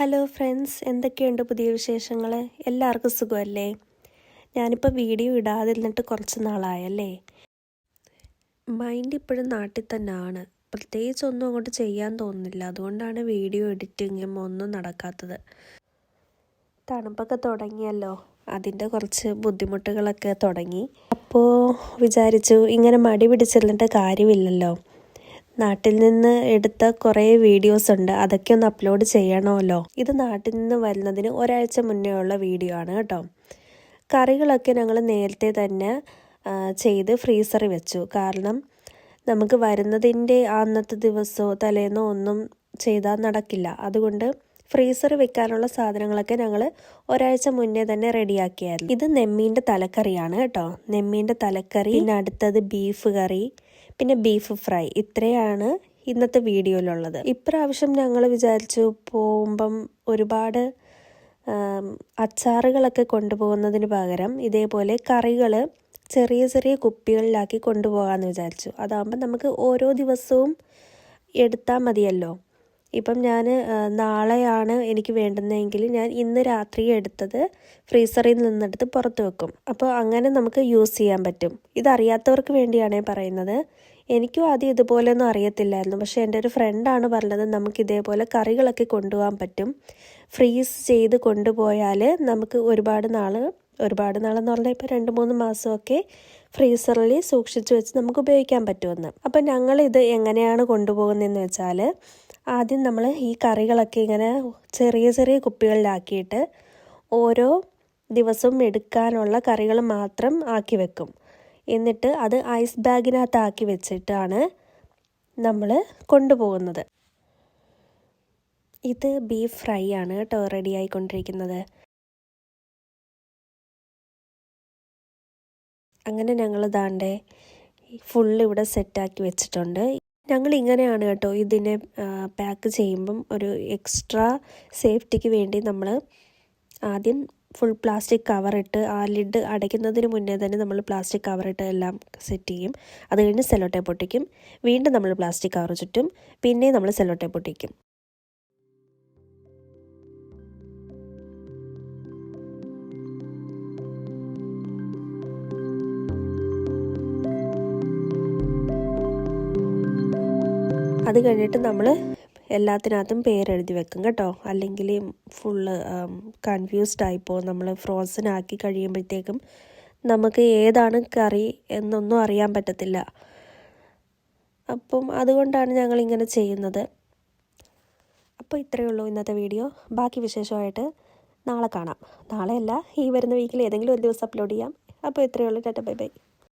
Hello friends, എന്തൊക്കെയുണ്ട് പുതിയ വിശേഷങ്ങൾ? എല്ലാവർക്കും സുഖമല്ലേ? ഞാനിപ്പോൾ വീഡിയോ ഇടാതിരുന്നിട്ട് കുറച്ച് നാളായല്ലേ. മൈൻഡ് ഇപ്പോഴും നാട്ടിൽ തന്നെയാണ്. പ്രത്യേകിച്ച് ഒന്നും അങ്ങോട്ട് ചെയ്യാൻ തോന്നുന്നില്ല. അതുകൊണ്ടാണ് വീഡിയോ എഡിറ്റിങ്ങും ഒന്നും നടക്കാത്തത്. തണുപ്പൊക്കെ തുടങ്ങിയല്ലോ, അതിൻ്റെ കുറച്ച് ബുദ്ധിമുട്ടുകളൊക്കെ തുടങ്ങി. അപ്പോൾ വിചാരിച്ചു ഇങ്ങനെ മടി പിടിച്ചിരുന്നിട്ട് കാര്യമില്ലല്ലോ. നാട്ടിൽ നിന്ന് എടുത്ത കുറേ വീഡിയോസ് ഉണ്ട്, അതൊക്കെ ഒന്ന് അപ്ലോഡ് ചെയ്യണമല്ലോ. ഇത് നാട്ടിൽ നിന്ന് വരുന്നതിന് ഒരാഴ്ച മുന്നേ ഉള്ള വീഡിയോ ആണ് കേട്ടോ. കറികളൊക്കെ ഞങ്ങൾ നേരത്തെ തന്നെ ചെയ്ത് ഫ്രീസറിൽ വെച്ചു. കാരണം നമുക്ക് വരുന്നതിൻ്റെ അന്നത്തെ ദിവസമോ തലേന്നോ ഒന്നും ചെയ്താൽ നടക്കില്ല. അതുകൊണ്ട് ഫ്രീസറിൽ വെക്കാനുള്ള സാധനങ്ങളൊക്കെ ഞങ്ങൾ ഒരാഴ്ച മുന്നേ തന്നെ റെഡിയാക്കിയായിരുന്നു. ഇത് നെമ്മീൻ്റെ തലക്കറിയാണ് കേട്ടോ. നെമ്മീൻ്റെ തലക്കറി, പിന്നെ അടുത്തത് ബീഫ് കറി, പിന്നെ ബീഫ് ഫ്രൈ. ഇത്രയാണ് ഇന്നത്തെ വീഡിയോയിലുള്ളത്. ഇപ്രാവശ്യം ഞങ്ങൾ വിചാരിച്ചു പോകുമ്പം ഒരുപാട് അച്ചാറുകളൊക്കെ കൊണ്ടുപോകുന്നതിന് പകരം ഇതേപോലെ കറികൾ ചെറിയ ചെറിയ കുപ്പികളിലാക്കി കൊണ്ടുപോകാമെന്ന് വിചാരിച്ചു. അതാകുമ്പം നമുക്ക് ഓരോ ദിവസവും എടുത്താൽ മതിയല്ലോ. ഇപ്പം ഞാൻ നാളെയാണ് എനിക്ക് വേണ്ടുന്നതെങ്കിൽ ഞാൻ ഇന്ന് രാത്രി എടുത്തത് ഫ്രീസറിൽ നിന്നെടുത്ത് പുറത്ത് വെക്കും. അപ്പോൾ അങ്ങനെ നമുക്ക് യൂസ് ചെയ്യാൻ പറ്റും. ഇതറിയാത്തവർക്ക് വേണ്ടിയാണ് പറയുന്നത്. എനിക്കും ആദ്യം ഇതുപോലെയൊന്നും അറിയത്തില്ലായിരുന്നു. പക്ഷേ എൻ്റെ ഒരു ഫ്രണ്ടാണ് പറഞ്ഞത് നമുക്ക് ഇതേപോലെ കറികളൊക്കെ കൊണ്ടുപോകാൻ പറ്റും. ഫ്രീസ് ചെയ്ത് കൊണ്ടുപോയാൽ നമുക്ക് ഒരുപാട് നാളെന്ന് പറഞ്ഞാൽ ഇപ്പോൾ 2-3 മാസമൊക്കെ ഫ്രീസറിൽ സൂക്ഷിച്ച് വെച്ച് നമുക്ക് ഉപയോഗിക്കാൻ പറ്റുമെന്ന്. അപ്പം ഞങ്ങളിത് എങ്ങനെയാണ് കൊണ്ടുപോകുന്നതെന്ന് വെച്ചാൽ, ആദ്യം നമ്മൾ ഈ കറികളൊക്കെ ഇങ്ങനെ ചെറിയ ചെറിയ കുപ്പികളിലാക്കിയിട്ട് ഓരോ ദിവസവും എടുക്കാനുള്ള കറികൾ മാത്രം ആക്കി വെക്കും. എന്നിട്ട് അത് ഐസ് ബാഗിനകത്താക്കി വെച്ചിട്ടാണ് നമ്മൾ കൊണ്ടുപോകുന്നത്. ഇത് ബീഫ് ഫ്രൈ ആണ് കേട്ടോ റെഡി ആയിക്കൊണ്ടിരിക്കുന്നത്. അങ്ങനെ ഞങ്ങൾ ദാണ്ടേ ഫുള്ള് ഇവിടെ സെറ്റാക്കി വെച്ചിട്ടുണ്ട്. ഞങ്ങൾ ഇങ്ങനെയാണ് കേട്ടോ ഇതിനെ പാക്ക് ചെയ്യുമ്പം ഒരു എക്സ്ട്രാ സേഫ്റ്റിക്ക് വേണ്ടി നമ്മൾ ആദ്യം ഫുൾ പ്ലാസ്റ്റിക് കവറിട്ട് ആ ലിഡ് അടയ്ക്കുന്നതിന് മുന്നേ തന്നെ നമ്മൾ പ്ലാസ്റ്റിക് കവറിട്ട് എല്ലാം സെറ്റ് ചെയ്യും. അത് കഴിഞ്ഞ് സെല്ലോ ടേപ്പ് ഒട്ടിക്കും. വീണ്ടും നമ്മൾ പ്ലാസ്റ്റിക് കവർ ചുറ്റും, പിന്നെ നമ്മൾ സെല്ലോ ടേപ്പ് ഒട്ടിക്കും. അത് കഴിഞ്ഞിട്ട് നമ്മൾ എല്ലാത്തിനകത്തും പേരെഴുതി വെക്കും കേട്ടോ. അല്ലെങ്കിൽ ഫുള്ള് കൺഫ്യൂസ്ഡ് ആയിപ്പോവും. നമ്മൾ ഫ്രോസൺ ആക്കി കഴിയുമ്പോഴത്തേക്കും നമുക്ക് ഏതാണ് കറി എന്നൊന്നും അറിയാൻ പറ്റത്തില്ല. അപ്പം അതുകൊണ്ടാണ് ഞങ്ങളിങ്ങനെ ചെയ്യുന്നത്. അപ്പോൾ ഇത്രയേ ഉള്ളൂ ഇന്നത്തെ വീഡിയോ. ബാക്കി വിശേഷമായിട്ട് നാളെ കാണാം. നാളെയല്ല, ഈ വരുന്ന വീക്കിൽ ഏതെങ്കിലും ഒരു ദിവസം അപ്ലോഡ് ചെയ്യാം. അപ്പോൾ ഇത്രയേ ഉള്ളൂ. Tata bye bye.